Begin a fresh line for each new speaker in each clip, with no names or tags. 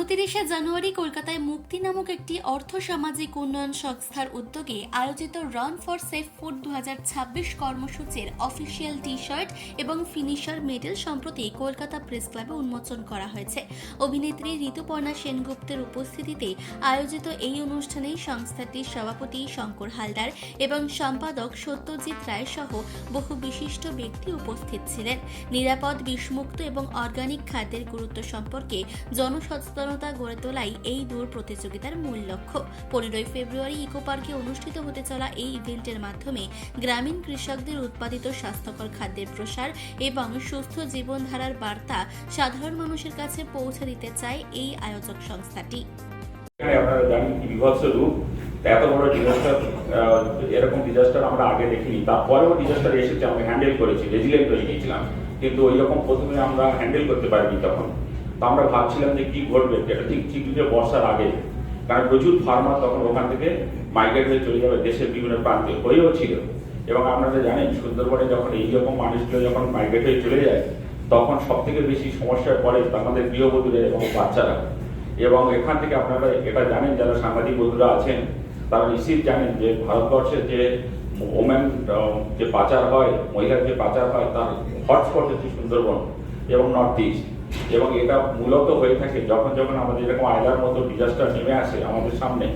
৩১শে জানুয়ারি কলকাতায় মুক্তি নামক একটি অর্থ সামাজিক উন্নয়ন সংস্থার উদ্যোগে আয়োজিত রান ফর সেফ ফুড 2026 কর্মসূচির অফিসিয়াল টি শার্ট এবং ফিনিশার মেডেল সম্প্রতি কলকাতা প্রেস ক্লাবে উন্মোচন করা হয়েছে। অভিনেত্রী ঋতুপর্ণা সেনগুপ্তের উপস্থিতিতে আয়োজিত এই অনুষ্ঠানে সংস্থাটির সভাপতি শঙ্কর হালদার এবং সম্পাদক সত্যজিৎ রায় সহ বহু বিশিষ্ট ব্যক্তি উপস্থিত ছিলেন। নিরাপদ, বিষমুক্ত এবং অর্গানিক খাদ্যের গুরুত্ব সম্পর্কে জনসচেতনতা গড়ে তোলাই এই দৌড় প্রতিযোগিতার মূল লক্ষ্য। 15 ফেব্রুয়ারি ইকো পার্কে অনুষ্ঠিত হতে চলা এই ইভেন্টের মাধ্যমে গ্রামীণ কৃষকদের উৎপাদিত স্বাস্থ্যকর খাদ্যের প্রসার এবং সুস্থ জীবনধারার বার্তা সাধারণ মানুষের কাছে পৌঁছে দিতে চায় এই আয়োজক সংস্থাটি।
আপনারা জানেন কি বিভৎস রূপ, এত বড় ডিজাস্টার, এরকম ডিজাস্টার আমরা আগে দেখিনি। তারপরেও ডিজাস্টার এসেছে, আমরা হ্যান্ডেল করেছি, রেজিলিয়েন্ট হয়ে গিয়েছিলাম, কিন্তু ওই রকম প্রথমে আমরা হ্যান্ডেল করতে পারিনি। তখন তো আমরা ভাবছিলাম যে কি ঘটবে, এটা ঠিক বর্ষার আগে, কারণ প্রচুর ফার্মার তখন ওখান থেকে মাইগ্রেট হয়ে চলে যাবে দেশের বিভিন্ন প্রান্তে, হয়েও ছিল। এবং আপনারা জানেন সুন্দরবনে যখন এইরকম মানুষগুলো যখন মাইগ্রেট হয়ে চলে যায়, তখন সব থেকে বেশি সমস্যায় পড়ে আমাদের গৃহবধূরা এবং বাচ্চারা। এবং এখান থেকে আপনারা এটা জানেন, যারা সাংবাদিক বন্ধুরা আছেন তারা নিশ্চিত জানেন যে ভারতবর্ষের যে ওমেন যে পাচার হয়, মহিলার যে পাচার হয়, তার হটস্পট হচ্ছে সুন্দরবন এবং নর্থ ইস্ট। এবং এটা মূলত হয়ে থাকে যখন আমাদের এরকম আয়লার মতো ডিজাস্টার নেমে আসে আমাদের সামনে,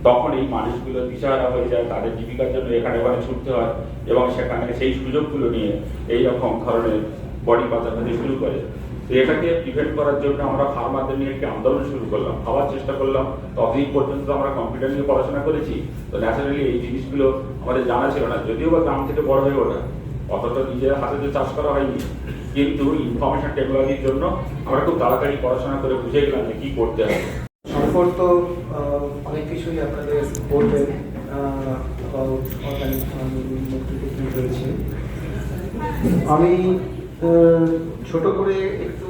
তখন এই মানুষগুলো দিশাহারা হয়ে যায়, তাদের জীবিকার জন্য এখানে ওখানে ছুটতে হয় এবং সেখানে সেই সুযোগগুলো নিয়ে এইরকম ধরনের বডি পাচার হতে শুরু করে। তো এটাকে প্রিভেন্ট করার জন্য আমরা ফার্মারদের নিয়ে একটি আন্দোলন শুরু করলাম, ভাবার চেষ্টা করলাম। ততদিন পর্যন্ত আমরা কম্পিউটার নিয়ে পড়াশোনা করেছি, তো ন্যাচারালি এই জিনিসগুলো আমাদের জানা ছিল না, যদিও বা গ্রাম থেকে বড় হয়ে ওঠা, অতটা নিজের হাতে তো চাষ করা হয়নি, কিন্তু ইনফরমেশন টেকনোলজির জন্য আমরা খুব তাড়াতাড়ি পড়াশোনা করে বুঝে গেলাম যে কি করতে হবে।
শঙ্কর তো অনেক কিছুই আপনাদের বলবেন অর্গানিক ফার্মিং রয়েছে। আমি ছোট করে একটু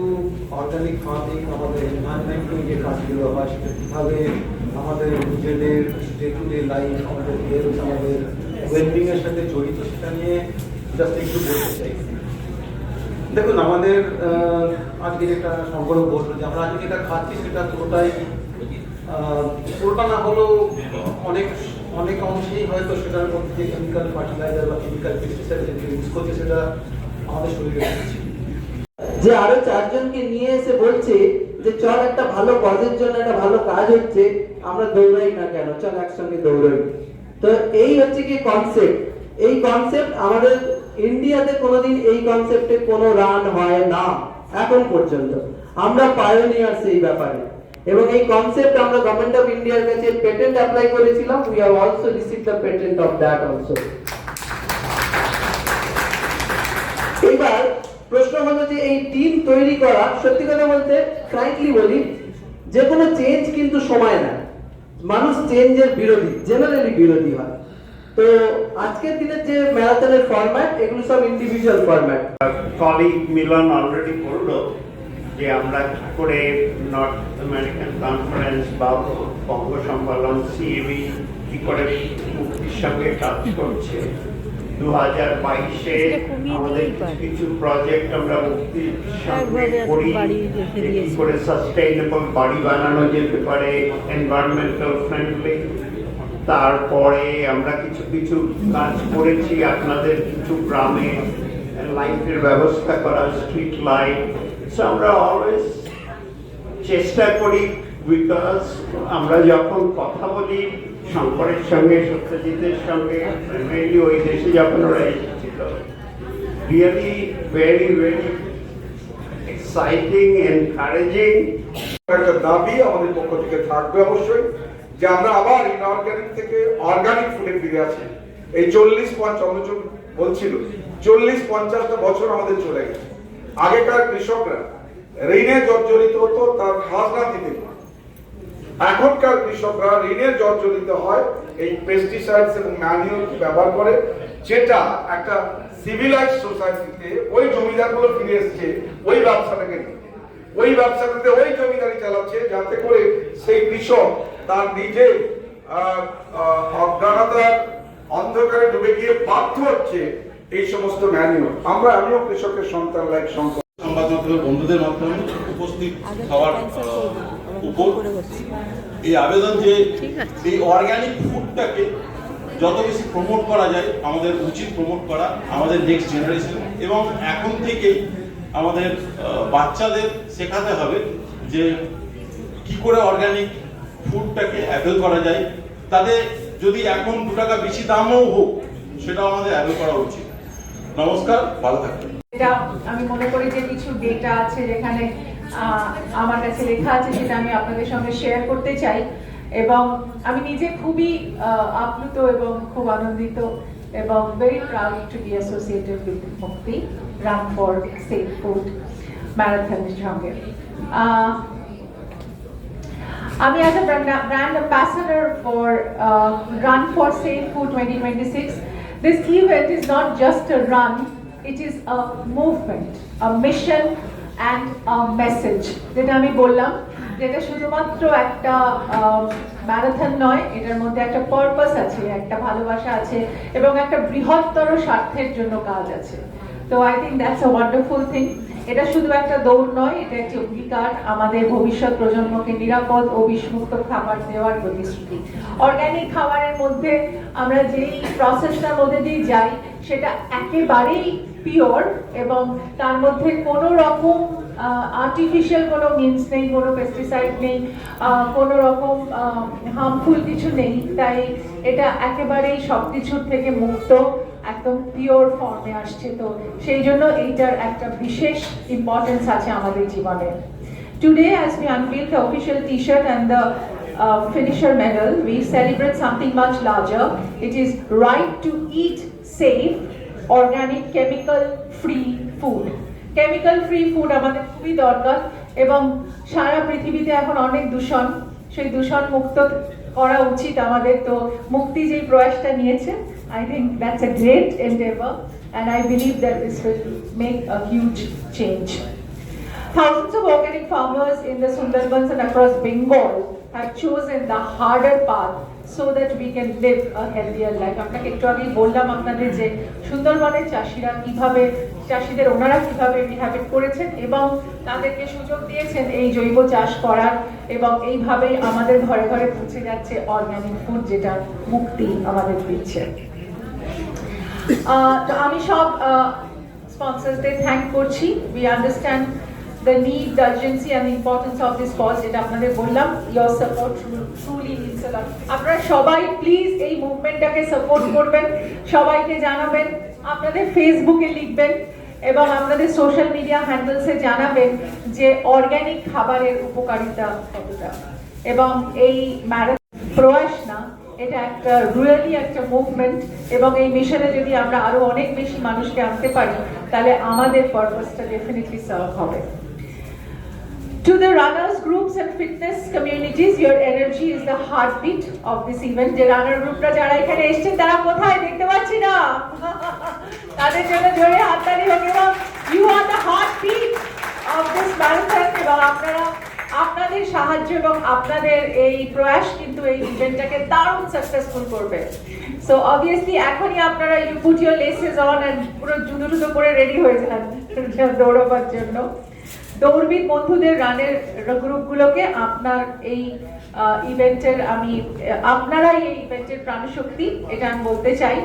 অর্গানিক ফার্মিং, আমাদের এনভায়রনমেন্ট নিয়ে যে কাজগুলো হয় সেটা কীভাবে আমাদের নিজেদের ডে টু ডে লাইফ, আমাদের হেলথ, আমাদের ওয়েলবিং এর সাথে জড়িত, সেটা নিয়ে জাস্ট একটু বলতে চাই। দেখুন, আমাদের আজকে যেটা সম্পর্ক বললো যে আমরা আজকে যেটা খাচ্ছি সেটা পুরোটা না হলেও অনেক অংশেই হয়তো সেটার মধ্যে যে কেমিক্যাল ফার্টিলাইজার বা কেমিক্যাল পেস্টিসাইড যেটা ইউজ করছে সেটা আমাদের শরীরে হচ্ছে।
যে আরো 4 জনকে নিয়ে এসে বলছে যে চল একটা ভালো কাজের জন্য একটা ভালো কাজ হচ্ছে, আমরা দৌড়াই না কেন, চল একসঙ্গে দৌড়াই। তো এই হচ্ছে কি কনসেপ্ট। এই কনসেপ্ট আমাদের ইন্ডিয়াতে কোনোদিন এই কনসেপ্টে কোনো রান হয় না এখন পর্যন্ত। আমরা পায়োনিয়ার্স এই ব্যাপারে, এবং এই কনসেপ্ট আমরা গভর্নমেন্ট অফ ইন্ডিয়ার কাছে পেটেন্ট অ্যাপ্লাই করেছিলাম। We have also received the patent of that also. এবার প্রশ্ন হলো যে এই টিম তৈরি করা, সত্যি কথা বলতে ফ্র্যাঙ্কলি বলি, যে কোনো চেঞ্জ কিন্তু সময় নেয়। মানুষ চেঞ্জের বিরোধী, জেনারেলি বিরোধী হয়। তো আজকের দিনের যে ম্যারাথনের ফরম্যাট, এগুলো সব ইন্ডিভিজুয়াল ফরম্যাট।
কলিগ মিলন অলরেডি বললো যে আমরা কি করে নর্থ আমেরিকান কনফারেন্স বা বঙ্গ সম্মেলন সিএবি কি করে মুক্তির সঙ্গে কাজ করছে। 2022-এ আমাদের কিছু প্রজেক্ট আমরা মুক্তির সঙ্গে করি, কি করে সাস্টেইনেবল বাড়ি বানানো যেতে পারে, এনভায়রনমেন্টাল ফ্রেন্ডলি। তারপরে আমরা কিছু কাজ করেছি আপনাদের কিছু গ্রামে লাইটের ব্যবস্থা করা, স্ট্রিট লাইট। আমরা অলওয়েজ চেষ্টা করি, বিকজ আমরা যখন কথা বলি শঙ্করের সঙ্গে, সত্যজিতের সঙ্গে, রিয়েলি ওই দেশে যখন ওরা এসেছিল, really very very exciting, encouraging.
একটা দাবি আমাদের পক্ষ থেকে থাকবে অবশ্যই যে আমরা আবার ইনঅর্গানিক থেকে অর্গানিক ফুডে ফিরে আসি। এই 40-50 বলছিল 40-50টা বছর আমাদের চলে গেছে। আগেকার কৃষকরা ঋণে জর্জরিত হতো তার খাজনা দিতে, এখনকার কৃষকরা ঋণে জর্জরিত হয় এই পেস্টিসাইডস এবং ম্যানিউর ব্যবহার করে, যেটা একটা সিভিলাইজ সোসাইটিতে ওই জমিদারগুলো ফিরে এসছে ওই ব্যবসাটাকে নিয়ে, ওই ব্যবসাটাতে ওই জমিদারি চালাচ্ছে, যাতে করে সেই কৃষক তার নিজের অজ্ঞানতার অন্ধকারে ডুবে গিয়ে বাধ্য হচ্ছে এই সমস্ত ম্যানিউর। আমিও কৃষকের সন্তান, লাইক সংবাদ মাধ্যমের বন্ধুদের মাধ্যমে উপস্থিত হওয়ার
উপর এই আবেদন যে এই অর্গানিক ফুডটাকে যত বেশি প্রমোট করা যায় আমাদের উচিত প্রমোট করা আমাদের নেক্সট জেনারেশন, এবং এখন থেকেই আমাদের বাচ্চাদের শেখাতে হবে যে কি করে অর্গানিক ফুডটাকে অ্যাভেল করা যায়। তাদের যদি এখন 2 টাকা বেশি দামও হোক সেটাও আমাদের অ্যাভেল করা উচিত। নমস্কার, ভালো থাকবেন।
এটা আমি মনে করি যে কিছু ডেটা আছে যেখানে আমার কাছে লেখা আছে, সেটা আমি আপনাদের সঙ্গে শেয়ার করতে চাই। এবং আমি নিজে খুবই আপ্লুত এবং খুব আনন্দিত এবং very proud to be associated with Mukti run for safe food ম্যারাথনের সঙ্গে। আমি as a brand ambassador for Run for Safe Food 2026, this event is not just a run, it is a movement, a mission and a message. যেটা আমি বললাম, যেটা শুধুমাত্র একটা marathon নয়, এটার মধ্যে একটা পারপাস আছে, একটা ভালোবাসা আছে এবং একটা বৃহত্তর স্বার্থের জন্য কাজ আছে। তো I think that's a wonderful thing. এটা শুধু একটা দৌড় নয়, এটা একটি অঙ্গীকার আমাদের ভবিষ্যৎ প্রজন্মকে নিরাপদ ও বিষমুক্ত খাবার দেওয়ার প্রতিশ্রুতি। অর্গানিক খাবারের মধ্যে আমরা যেই প্রসেসটার মধ্যে দিয়ে যাই সেটা একেবারেই পিওর এবং তার মধ্যে কোনো রকম আর্টিফিশিয়াল কোনো মিনস নেই, কোনো পেস্টিসাইড নেই, কোনো রকম হার্মফুল কিছু নেই। তাই এটা একেবারেই সব কিছুর থেকে মুক্ত, একদম পিওর ফর্মে আসছে। তো সেই জন্য এইটার একটা বিশেষ ইম্পর্টেন্স আছে আমাদের জীবনে। Today, as we unveil the official T-shirt and the finisher medal, we celebrate something much larger. It is right to eat safe, organic, chemical-free food. Chemical-free food আমাদের খুবই দরকার এবং সারা পৃথিবীতে এখন অনেক দূষণ, সেই দূষণ মুক্ত করা উচিত আমাদের। তো মুক্তি যেই প্রয়াসটা নিয়েছে, I think that's a great endeavor and I believe that this will make a huge change. Thousands of organic farmers in the Sundarbans and across Bengal have chosen the harder path so that we can live a healthier life. আপনাকে একটু আগেই বললাম আপনাদের যে সুন্দরবনের চাষিরা কিভাবে, চাষিদের ওনারা কিভাবে রিহ্যাবিট করেছেন এবং তাদেরকে সুযোগ দিয়েছেন এই জৈব চাষ করার, এবং এইভাবেই আমাদের ঘরে ঘরে পৌঁছে যাচ্ছে অর্গানিক ফুড, যেটা মুক্তি আমাদের দিচ্ছে। তো আমি সব স্পন্সরদের থ্যাংক করছি। We understand the need, the urgency and the importance of this cause. যেটা আপনাদের বললাম, your support truly means a lot. আপনারা সবাই প্লিজ এই মুভমেন্টটাকে সাপোর্ট করবেন, সবাইকে জানাবেন, আপনাদের ফেসবুকে লিখবেন এবং আপনাদের সোশ্যাল মিডিয়া হ্যান্ডেলসে জানাবেন যে অর্গানিক খাবারের উপকারিতা কতটা। এবং এই প্রয়াস না, এটা একটা রিয়েলি একটা মুভমেন্ট এবং এই মিশনে যদি আমরা আরো অনেক বেশি মানুষকে আনতে পারি তাহলে আমাদের পারপাসটা ডেফিনেটলি সার্ভ হবে। To the runners groups and fitness communities, your energy is the heartbeat of this event. যে রানার গ্রুপরা যারা এখানে এসেছেন তারা কোথায় দেখতে পাচ্ছি না, তাদের জন্য জোরে হাততালি হোক। এবং you are the heartbeat of this marathon এবং আপনারা, আপনাদের সাহায্য এবং আপনাদের এই প্রয়াস কিন্তু এই ইভেন্টটাকে দারুণ সাকসেসফুল করবে। সো অবভিয়াসলি এখনই আপনারা you put your laces on and পুরো জুতো করে রেডি হয়ে যান দৌড়াবার জন্য। দৌড়বিদ বন্ধুদের রানের গ্রুপগুলোকে আপনার এই ইভেন্টের আপনারাই এই ইভেন্টের প্রাণশক্তি, এটা আমি বলতে চাই।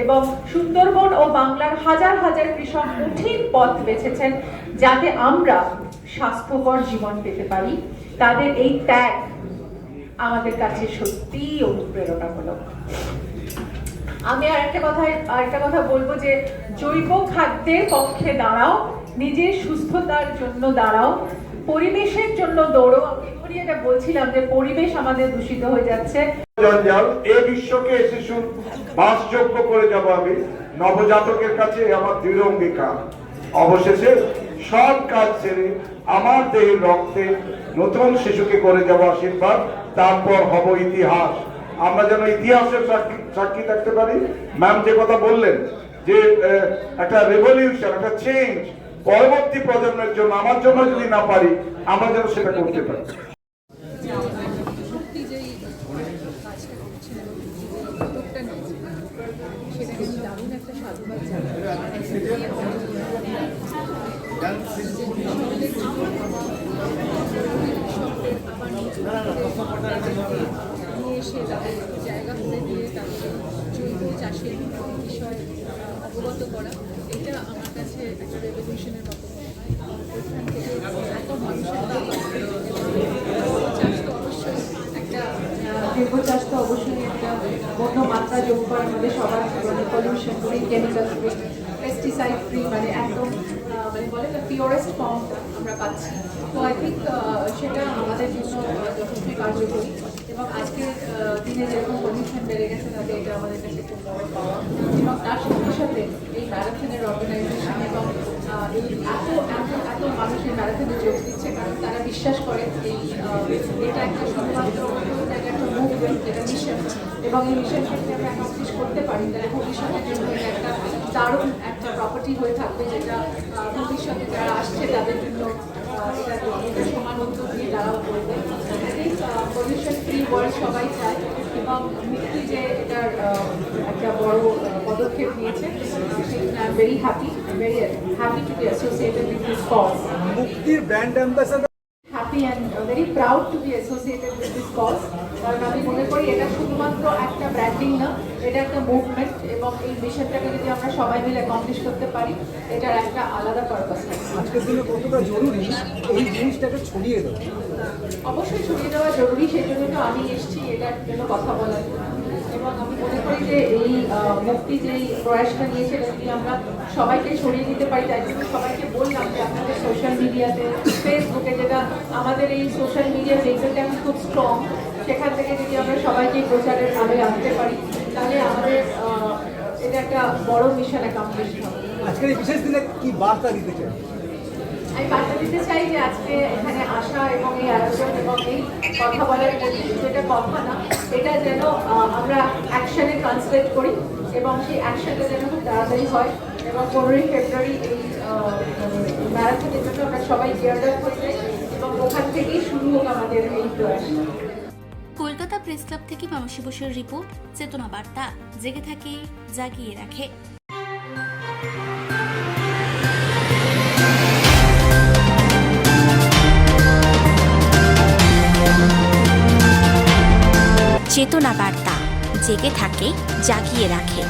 এবং সুন্দরবন ও বাংলার হাজার হাজার কৃষক কঠিন পথ বেছেছেন যাতে আমরা স্বাস্থ্যকর জীবন পেতে পারি। তাদের এই ত্যাগ আমাদের কাছে সত্যিই অনুপ্রেরণামূলক। আমি আরেকটা কথা বলবো যে জৈব খাদ্যের পক্ষে দাঁড়াও, নিজের সুস্থতার জন্য দাঁড়াও, পরিবেশের জন্য দৌড়ো। আমি এটা বলছিলাম যে পরিবেশ আমাদের দূষিত হয়ে যাচ্ছে।
জঞ্জাল এই বিশ্বকে শিশুর বাসযোগ্য করে যাব আমি, নবজাতকের কাছে আমার দৃঢ় অঙ্গীকার। অবশেষে সব কাজ ছেড়ে আমার দেহের রক্তে নতুন শিশুকে করে যাব আশীর্বাদ, তারপর হব ইতিহাস। আমরা যেন ইতিহাসের সাক্ষী থাকতে পারি। ম্যাম যে কথা বললেন যে একটা রেভলিউশন, একটা চেঞ্জ পরবর্তী প্রজন্মের জন্য, আমার জন্য যদি না পারি, আমরা যেন সেটা করতে পারি।
সেটা
নিয়ে এসে তাদের জায়গা করে দিয়ে তাদের জৈব চাষের বিষয়ে অবগত করা, এটা আমার কাছে একটা রেভলিউশনের মতো মনে হয়। ওইখান থেকে এত মানুষের চাষ তো অবশ্যই একটা
জৈব চাষ তো অবশ্যই একটা অন্য মাত্রা যোগ করার মধ্যে সবার জীবনে pollution free, chemical free, pesticide free, মানে একদম মানে বলে না পিওরেস্ট ফর্মটা আমরা পাচ্ছি। তো আই থিঙ্ক সেটা আমাদের জন্য যথেষ্টই কার্যকরী, এবং আজকের দিনে যেরকম পলিউশন বেড়ে গেছে তাতে এটা আমাদের কাছে খুব বড় পাওয়া। এবং তার সাথে সাথে এই ম্যারাথনের অর্গানাইজেশন এবং এই এত এত এত মানুষের ম্যারাথনে যোগ দিচ্ছে, কারণ তারা বিশ্বাস করে এই এটা একটা শুধুমাত্র একটা মুভমেন্ট, যেটা মিশন, এবং এই মিশনকে যদি আমরা অ্যাকমপ্লিশ করতে পারি তাহলে ভবিষ্যতের জন্য এটা একটা দারুণ একটা প্রপার্টি হয়ে থাকবে, যেটা ভবিষ্যতে যারা আসছে তাদের জন্য এটা সমান উদ্যোগ নিয়ে তারাও করবে। পলিউশন ফ্রি ওয়ার্ল্ড সবাই চায়, এবং মুক্তি যে এটার একটা বড় পদক্ষেপ নিয়েছে, I am very happy to be associated with this cause.
মুক্তির brand ambassador
happy and very proud to be associated with this cause, কারণ আমি মনে করি এটা শুধুমাত্র একটা ব্র্যান্ডিং না, এটা একটা মুভমেন্ট, এবং এই মিশনটাকে যদি আমরা সবাই মিলে অ্যাকমপ্লিশ করতে পারি এটার একটা আলাদা পারপাস আছে।
আজকের দিনে কতটা জরুরি এই জিনিসটাকে ছড়িয়ে দেওয়া?
অবশ্যই ছড়িয়ে দেওয়া জরুরি, সেই জন্য তো আমি এসেছি এটার জন্য কথা বলার জন্য। এবং আমি মনে করি যে এই মুক্তি যে প্রয়াসটা নিয়েছে এটা যদি আমরা সবাইকে ছড়িয়ে দিতে পারি, তাই জন্য সবাইকে বললাম যে আপনাদের সোশ্যাল মিডিয়াতে, ফেসবুকে, যেটা আমাদের এই সোশ্যাল মিডিয়া লেভেলটা এখন খুব স্ট্রং, সেখান থেকে যদি আমরা সবাইকে প্রচারের আলোয় আনতে পারি তাহলে আমাদের এটা একটা বড় মিশন অ্যাকমপ্লিশ হবে।
আজকের এই বিশেষ দিনে কি বার্তা দিতে চাই?
আমি বার্তা দিতে চাই যে আজকে এখানে আসা এবং এই আয়োজন এবং এই কথা বলার মধ্যে শুধু এটা কথা না, এটা যেন আমরা অ্যাকশনে ট্রান্সলেট করি, এবং সেই অ্যাকশনটা যেন খুব তাড়াতাড়ি হয়, এবং 15ই ফেব্রুয়ারি এই ম্যারাথনের জন্য আমরা সবাই গিয়ার্ড আপ হয়ে যাই, এবং ওখান থেকেই শুরু হোক আমাদের এই প্রয়াস।
কলকাতা প্রেস ক্লাব থেকে মানসী বসুর রিপোর্ট, চেতনা বার্তা, জেগে থাকে, জাগিয়ে রাখে।
চেতনা বার্তা, জেগে থাকে, জাগিয়ে রাখে।